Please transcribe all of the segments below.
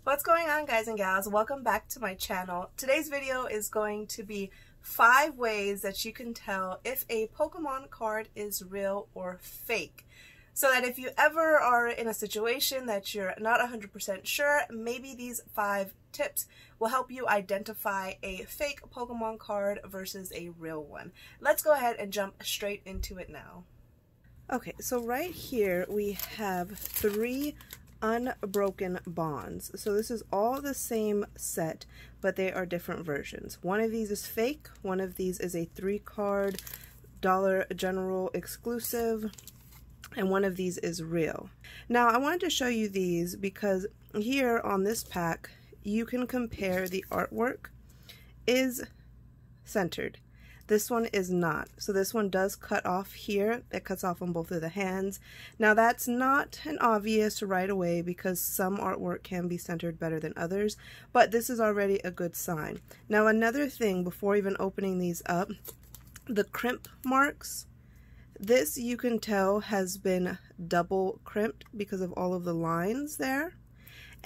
What's going on, guys and gals? Welcome back to my channel. Today's video is going to be 5 ways that you can tell if a Pokemon card is real or fake. So that if you ever are in a situation that you're not 100% sure, maybe these 5 tips will help you identify a fake Pokemon card versus a real one. Let's go ahead and jump straight into it now. Okay, so right here we have 3 unbroken bonds. So this is all the same set, but they are different versions. One of these is fake, one of these is a 3-card Dollar General exclusive, and one of these is real. Now I wanted to show you these because here on this pack you can compare the artwork is centered. This one is not. So this one does cut off here. It cuts off on both of the hands. Now that's not an obvious right away because some artwork can be centered better than others, but this is already a good sign. Now another thing before even opening these up, the crimp marks, this you can tell has been double crimped because of all of the lines there.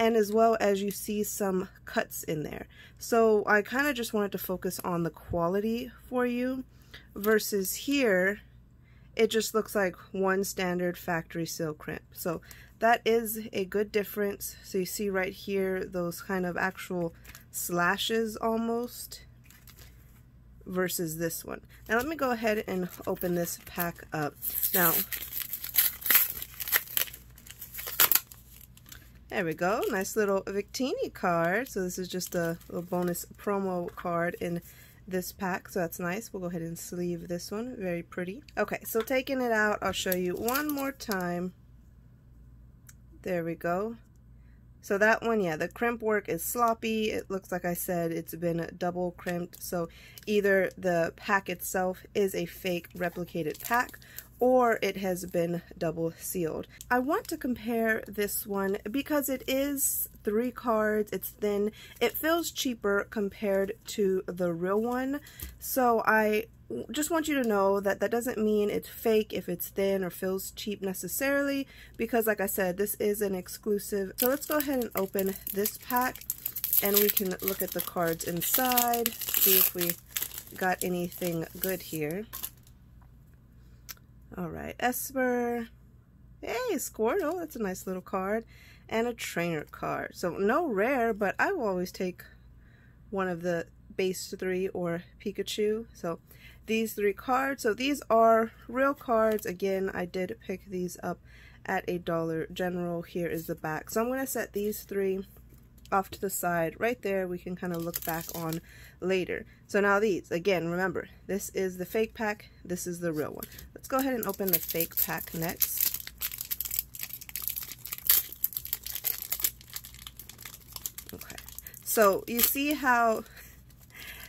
And as well as you see some cuts in there. So I kind of just wanted to focus on the quality for you versus here it just looks like one standard factory seal crimp. So that is a good difference. So you see right here those kind of actual slashes almost versus this one. Now let me go ahead and open this pack up. Now there we go, nice little Victini card. So this is just a little bonus promo card in this pack, so that's nice. We'll go ahead and sleeve this one, very pretty. Okay, so taking it out, I'll show you one more time. There we go. So that one, yeah, the crimp work is sloppy. It looks like I said it's been double crimped, so either the pack itself is a fake replicated pack or it has been double sealed. I want to compare this one because it is 3 cards, it's thin, it feels cheaper compared to the real one. So I just want you to know that that doesn't mean it's fake if it's thin or feels cheap necessarily, because like I said, this is an exclusive. So let's go ahead and open this pack and we can look at the cards inside, see if we got anything good here. Alright, Esper, hey, Squirtle, that's a nice little card, and a trainer card. So no rare, but I will always take one of the base 3 or Pikachu. So these 3 cards, so these are real cards. Again, I did pick these up at a Dollar General. Here is the back. So I'm going to set these 3 off to the side right there. We can kind of look back on later. So now these, again, remember, this is the fake pack, this is the real one. Let's go ahead and open the fake pack next. Okay, so you see how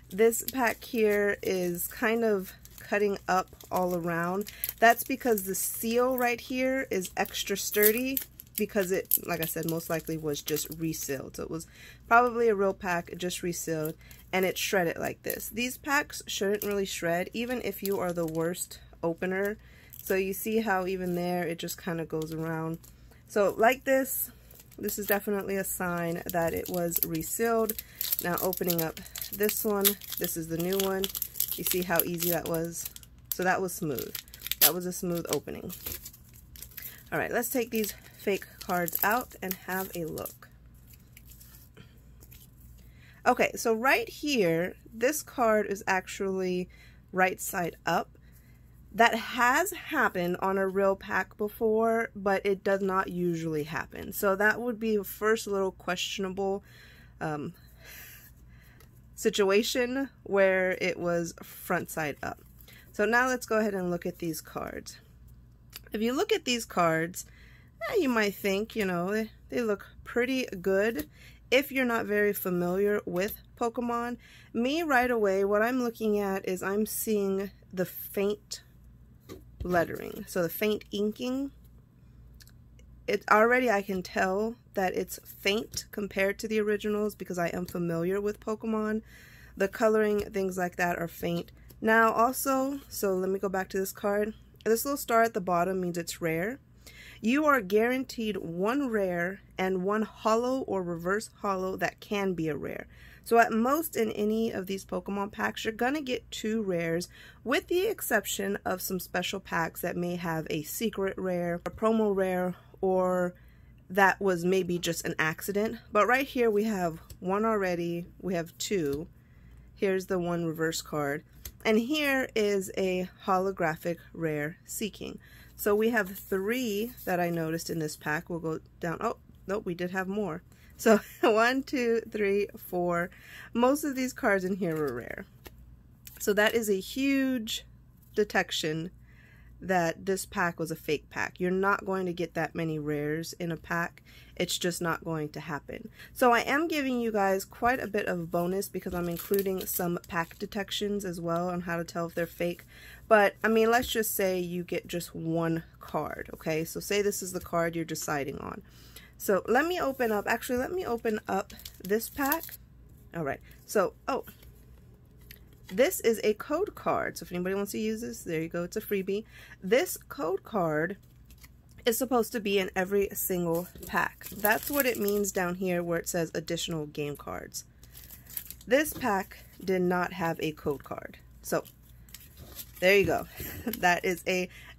this pack here is kind of cutting up all around. That's because the seal right here is extra sturdy, because it, like I said, most likely was just resealed. So it was probably a real pack, just resealed, and it shredded like this. These packs shouldn't really shred, even if you are the worst opener. So you see how even there, it just kind of goes around. So like this is definitely a sign that it was resealed. Now opening up this one, this is the new one. You see how easy that was? So that was smooth. That was a smooth opening. Alright, let's take these fake cards out and have a look. Okay, so right here, this card is actually right side up. That has happened on a real pack before, but it does not usually happen. So that would be a first little questionable situation where it was front side up. So now let's go ahead and look at these cards. If you look at these cards, you might think, you know, they look pretty good if you're not very familiar with Pokemon. Me, right away, what I'm looking at is I'm seeing the faint lettering, so the faint inking. It already, I can tell that it's faint compared to the originals because I am familiar with Pokemon. The coloring, things like that are faint. Now also, so let me go back to this card. This little star at the bottom means it's rare. you are guaranteed one rare and one holo or reverse holo that can be a rare. So at most in any of these Pokemon packs, you're gonna get 2 rares, with the exception of some special packs that may have a secret rare, a promo rare, or that was maybe just an accident. But right here we have 1 already, we have 2. Here's the 1 reverse card. And here is a holographic rare seeking. So we have 3 that I noticed in this pack. We'll go down. Oh, nope, we did have more. So 1, 2, 3, 4. Most of these cards in here were rare. So that is a huge detection that this pack was a fake pack. You're not going to get that many rares in a pack. It's just not going to happen. So I am giving you guys quite a bit of bonus because I'm including some pack detections as well on how to tell if they're fake. But I mean, let's just say you get just 1 card, okay? So say this is the card you're deciding on. So let me open up, actually let me open up this pack. All right, so, this is a code card. So if anybody wants to use this, there you go, it's a freebie. This code card is supposed to be in every single pack. That's what it means down here where it says additional game cards. This pack did not have a code card. So there you go. That is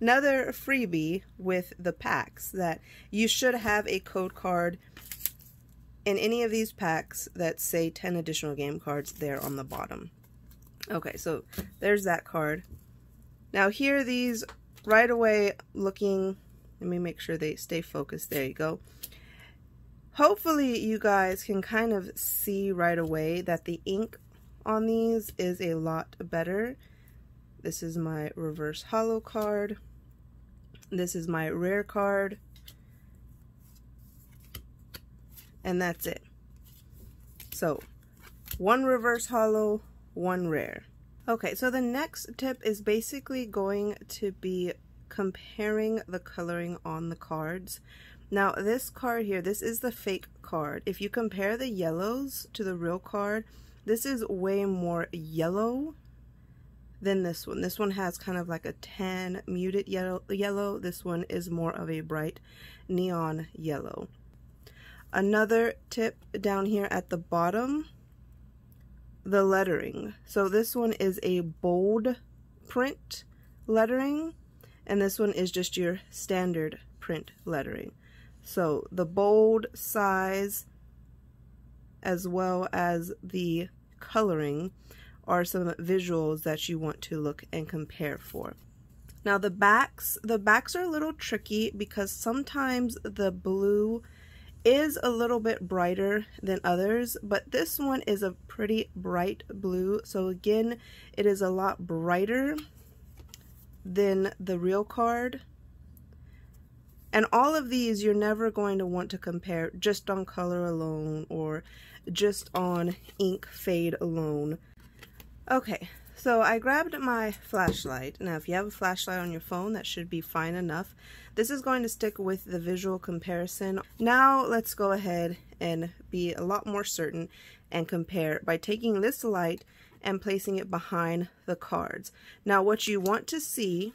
another freebie with the packs, that you should have a code card in any of these packs that say 10 additional game cards there on the bottom. Okay, so there's that card. Now here these right away looking, let me make sure they stay focused. There you go. Hopefully you guys can kind of see right away that the ink on these is a lot better. This is my reverse holo card. This is my rare card. And that's it. So 1 reverse holo, 1 rare. Okay, so the next tip is basically going to be comparing the coloring on the cards. Now this card here, this is the fake card. If you compare the yellows to the real card, this is way more yellow than this one. This one has kind of like a tan muted yellow. This one is more of a bright neon yellow. Another tip down here at the bottom, the lettering. So this one is a bold print lettering, and this one is just your standard print lettering. So the bold size as well as the coloring are some visuals that you want to look and compare for. Now the backs are a little tricky because sometimes the blue is a little bit brighter than others, but this one is a pretty bright blue. So again, it is a lot brighter than the real card. And all of these you're never going to want to compare just on color alone or just on ink fade alone. Okay, so I grabbed my flashlight. Now if you have a flashlight on your phone, that should be fine enough. This is going to stick with the visual comparison. Now let's go ahead and be a lot more certain and compare by taking this light and placing it behind the cards. Now what you want to see,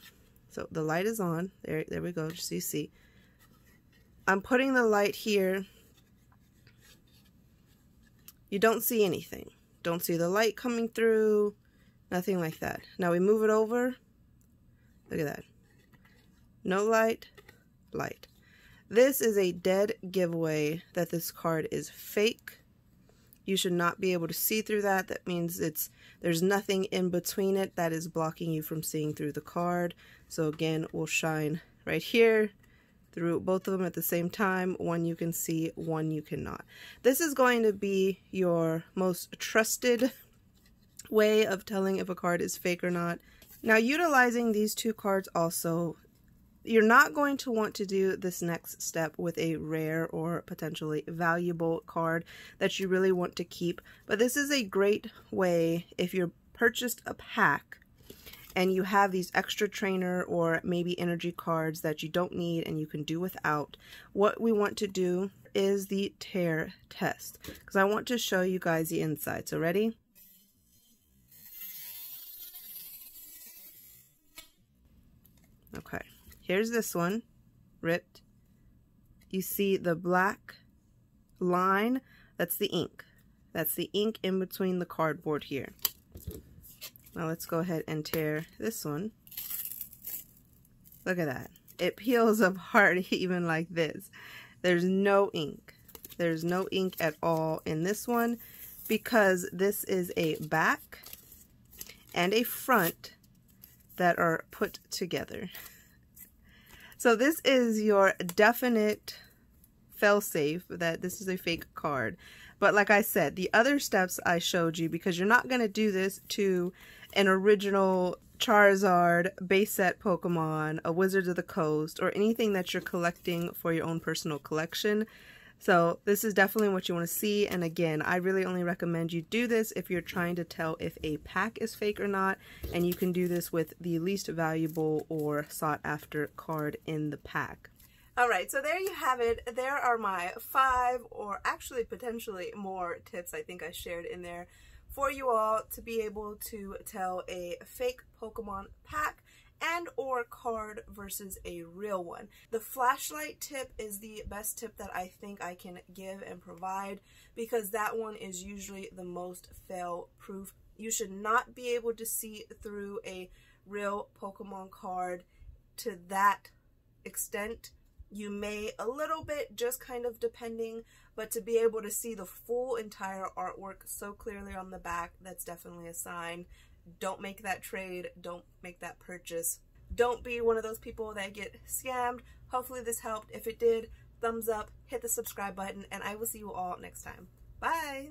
so the light is on, there we go, just so you see. I'm putting the light here. You don't see anything. Don't see the light coming through, nothing like that. Now we move it over. Look at that. No light, light. This is a dead giveaway that this card is fake. You should not be able to see through that. That means there's nothing in between it that is blocking you from seeing through the card. So again, we'll shine right here through both of them at the same time. One you can see, one you cannot. This is going to be your most trusted way of telling if a card is fake or not. Now utilizing these 2 cards also, you're not going to want to do this next step with a rare or potentially valuable card that you really want to keep. But this is a great way if you're purchased a pack and you have these extra trainer or maybe energy cards that you don't need and you can do without. What we want to do is the tear test, because I want to show you guys the inside. So ready? Okay, here's this one, ripped. you see the black line? That's the ink. That's the ink in between the cardboard here. Now let's go ahead and tear this one. Look at that. It peels apart even like this. There's no ink. There's no ink at all in this one because this is a back and a front that are put together. So this is your definite fail-safe that this is a fake card. But like I said, the other steps I showed you, because you're not going to do this to an original Charizard base set Pokemon, a Wizards of the Coast, or anything that you're collecting for your own personal collection. So this is definitely what you want to see, and again, I really only recommend you do this if you're trying to tell if a pack is fake or not, and you can do this with the least valuable or sought after card in the pack. Alright, so there you have it. There are my 5, or actually potentially more tips I think I shared in there for you all to be able to tell a fake Pokemon pack and or card versus a real one. The flashlight tip is the best tip that I think I can give and provide, because that one is usually the most fail proof. You should not be able to see through a real Pokemon card to that extent. You may a little bit, just kind of depending, but to be able to see the full entire artwork so clearly on the back, that's definitely a sign. Don't make that trade. Don't make that purchase. Don't be one of those people that get scammed. Hopefully this helped. If it did, thumbs up, hit the subscribe button, and I will see you all next time. Bye!